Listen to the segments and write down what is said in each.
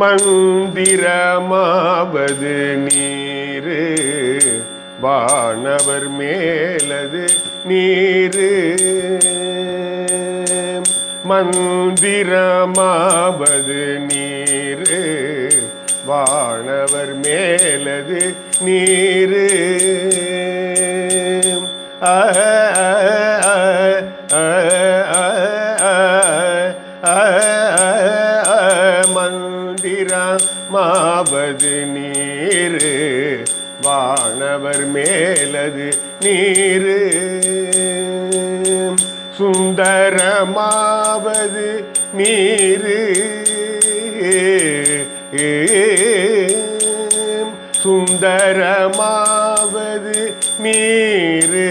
மந்திரமாவது நீரு வானவர் மேலது நீரு. மந்திரமாவது நீரு வானவர் மேலது நீரு. மந்திரமாவது நீரு வானவர் மேலது நீரு. சுந்தரமாவது நீரு சுந்தரமாவது நீரு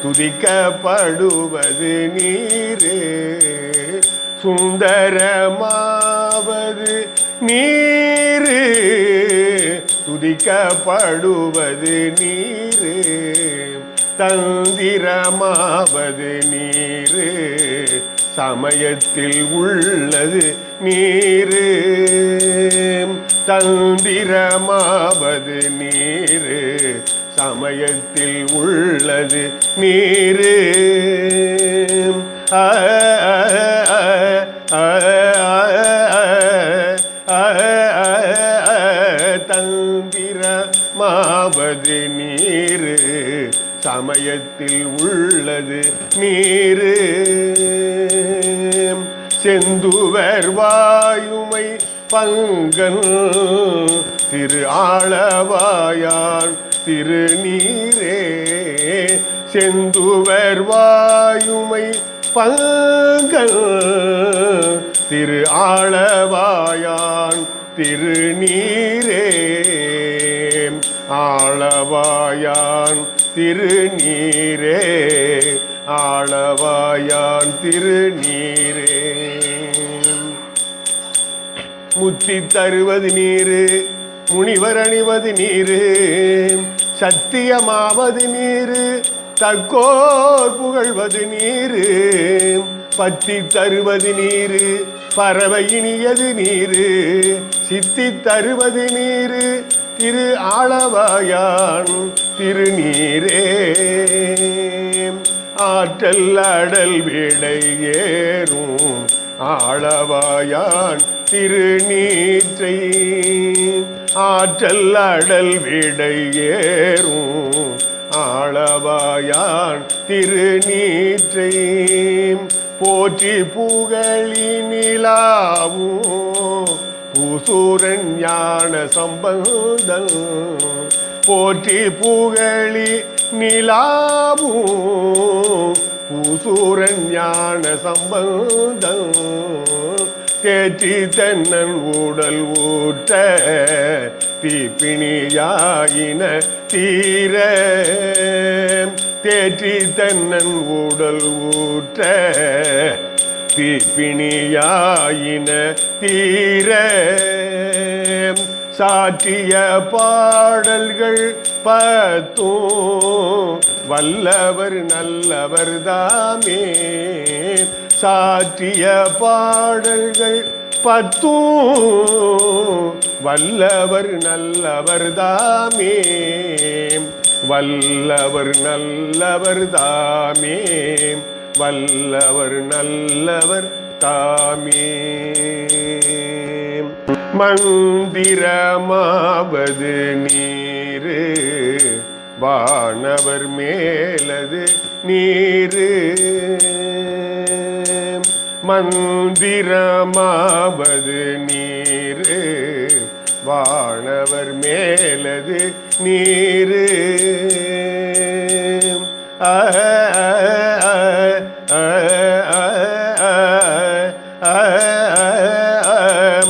துதிக்கப்படுவது நீரு. சுந்தரமாவது நீரு துதிக்கப்படுவது நீரு. தந்திரமாவது நீரு சமயத்தில் உள்ளது நீரு. தந்திரமாவது நீரு சமயத்தில் உள்ளது நீரு. தந்திரமாவது நீரு சமயத்தில் உள்ளது நீரு. செந்துவர் வாயுமை பங்கன் திரு ஆளவாயான் திருநீரே. செந்துவர் வாயுமை பங்கன் திரு ஆளவாயான் திருநீரே. ஆளவாயான் திருநீரே ஆளவாயான் திருநீரே. முத்தி தருவது நீரு முனிவர் அணிவது நீரு. சத்தியமாவது நீரு தக்கோர் புகழ்வது நீரு. பத்தி தருவது நீரு பறவை இனியது நீரு. சித்தி தருவது நீரு திரு ஆளவாயான் திருநீரே. ஆற்றல் அடல் விடை ஏறும் ஆளவாயான் திருநீற்றை. ஆற்றல் அடல் விடை ஏறும் ஆளவாயான் திருநீற்றை. போற்றி புகழி நிலாவும் பூசூரன் ஞான சம்பந்தன். போற்றி புகழி நிலாவும் பூசூரன் ஞான சம்பந்தன். தேற்றி தென்னன் உடல் ஊற்ற தீப்பிணியாயின தீர. தேற்றி தென்னன் உடல் ஊற்ற தீப்பிணியாயின தீர. சாற்றிய பாடல்கள் பத்தும் வல்லவர் நல்லவர் தாமே. சாற்றிய பாடல்கள் பத்தும் வல்லவர் நல்லவர் தாமே. வல்லவர் நல்லவர் தாமே. வல்லவர் நல்லவர் தாமே. மந்திரமாவது நீரு வானவர் மேலது நீரு. மந்திரமாவது நீரு வானவர் மேலது நீரு.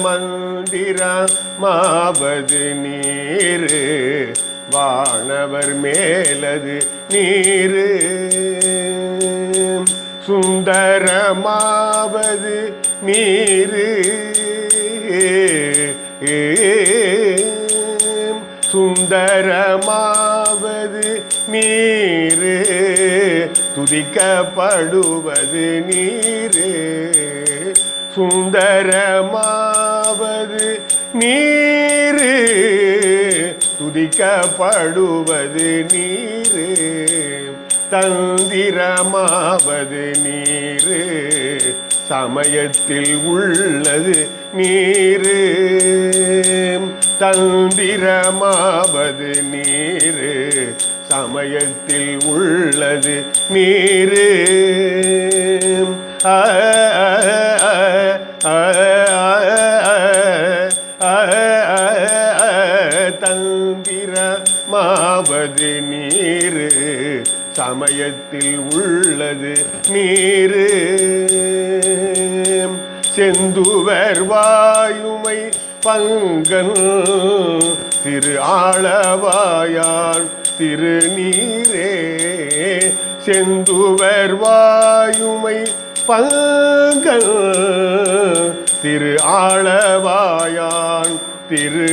மந்திரமாவது நீரு வானவர் மேலது நீரு. சுந்தரமாவது நீரு சுந்தரமாவது நீரு துதிக்கப்படுவது நீரு. சுந்தரமாவது நீரு துதிக்கப்படுவது நீரு தந்திரமாவது நீரு சமயத்தில் உள்ளது நீரு தந்திரமாவது நீரு சமயத்தில் உள்ளது நீரு தந்திரமாவது நீரு சமயத்தில் உள்ளது நீரு செந்துவர் வாயுமை பங்கன் திரு ஆளவாயான் திருநீரே செந்துவர் வாயுமை பங்கன் திரு ஆளவாயான் திரு